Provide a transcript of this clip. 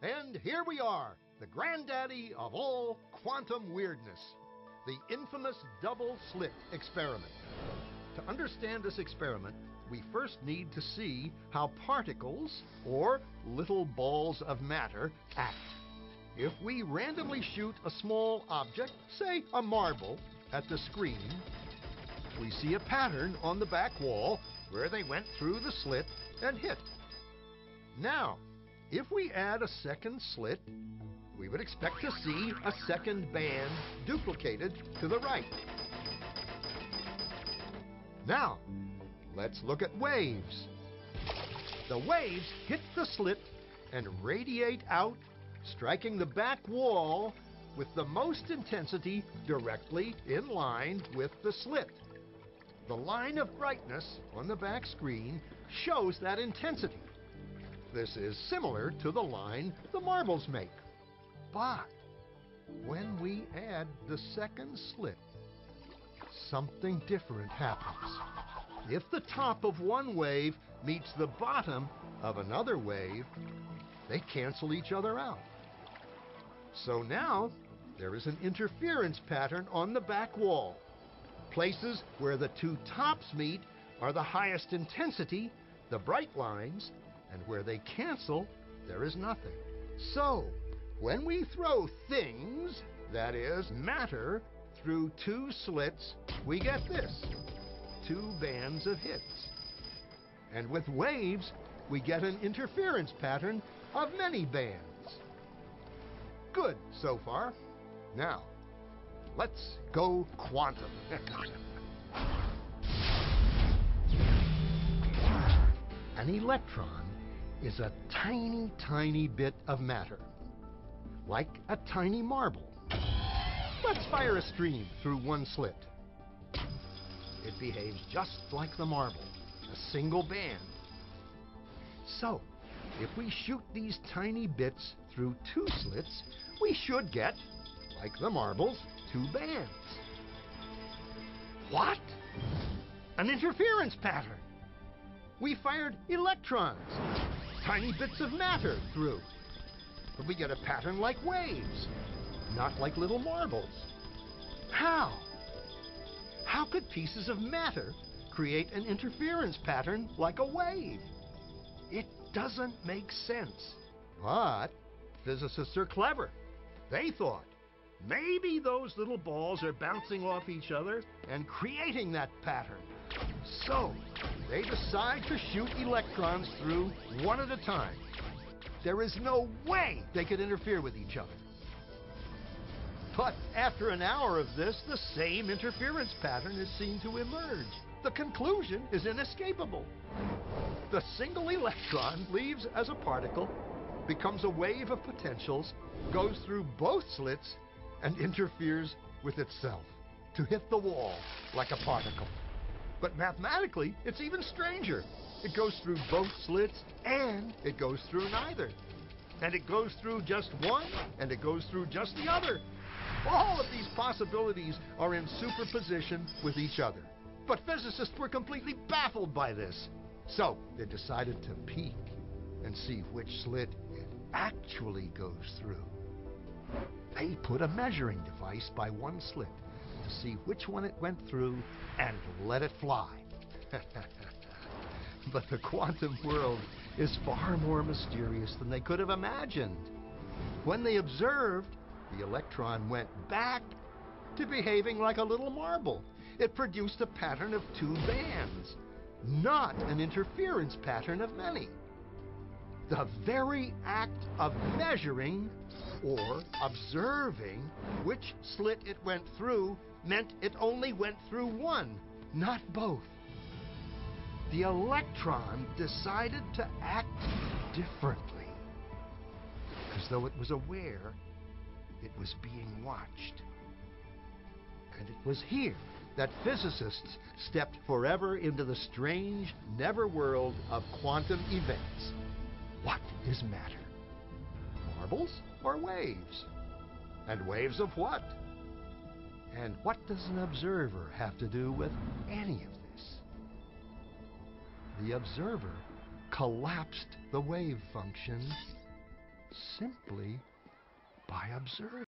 And here we are, the granddaddy of all quantum weirdness, the infamous double slit experiment. To understand this experiment, we first need to see how particles, or little balls of matter, act. If we randomly shoot a small object, say a marble, at the screen, we see a pattern on the back wall where they went through the slit and hit. Now, if we add a second slit, we would expect to see a second band duplicated to the right. Now, let's look at waves. The waves hit the slit and radiate out, striking the back wall with the most intensity directly in line with the slit. The line of brightness on the back screen shows that intensity. This is similar to the line the marbles make. But when we add the second slit, something different happens. If the top of one wave meets the bottom of another wave, they cancel each other out. So now there is an interference pattern on the back wall. Places where the two tops meet are the highest intensity, the bright lines, and where they cancel, there is nothing. So, when we throw things, that is, matter, through two slits, we get this, two bands of hits. And with waves, we get an interference pattern of many bands. Good so far. Now, let's go quantum. An electron is a tiny, tiny bit of matter, like a tiny marble. Let's fire a stream through one slit. It behaves just like the marble, a single band. So, if we shoot these tiny bits through two slits, we should get, like the marbles, two bands. What? An interference pattern. We fired electrons, tiny bits of matter, through. But we get a pattern like waves, not like little marbles. How? How could pieces of matter create an interference pattern like a wave? It doesn't make sense. But physicists are clever. They thought, maybe those little balls are bouncing off each other and creating that pattern. So, they decide to shoot electrons through one at a time. There is no way they could interfere with each other. But after an hour of this, the same interference pattern is seen to emerge. The conclusion is inescapable. The single electron leaves as a particle, becomes a wave of potentials, goes through both slits, and interferes with itself to hit the wall like a particle. But mathematically, it's even stranger. It goes through both slits, and it goes through neither. And it goes through just one, and it goes through just the other. All of these possibilities are in superposition with each other. But physicists were completely baffled by this. So they decided to peek and see which slit it actually goes through. They put a measuring device by one slit to see which one it went through and let it fly. But the quantum world is far more mysterious than they could have imagined. When they observed, the electron went back to behaving like a little marble. It produced a pattern of two bands, not an interference pattern of many. The very act of measuring or observing which slit it went through meant it only went through one, not both. The electron decided to act differently, as though it was aware it was being watched. And it was here that physicists stepped forever into the strange, never-world of quantum events. What is matter? Marbles or waves? And waves of what? And what does an observer have to do with any of this? The observer collapsed the wave function simply by observing.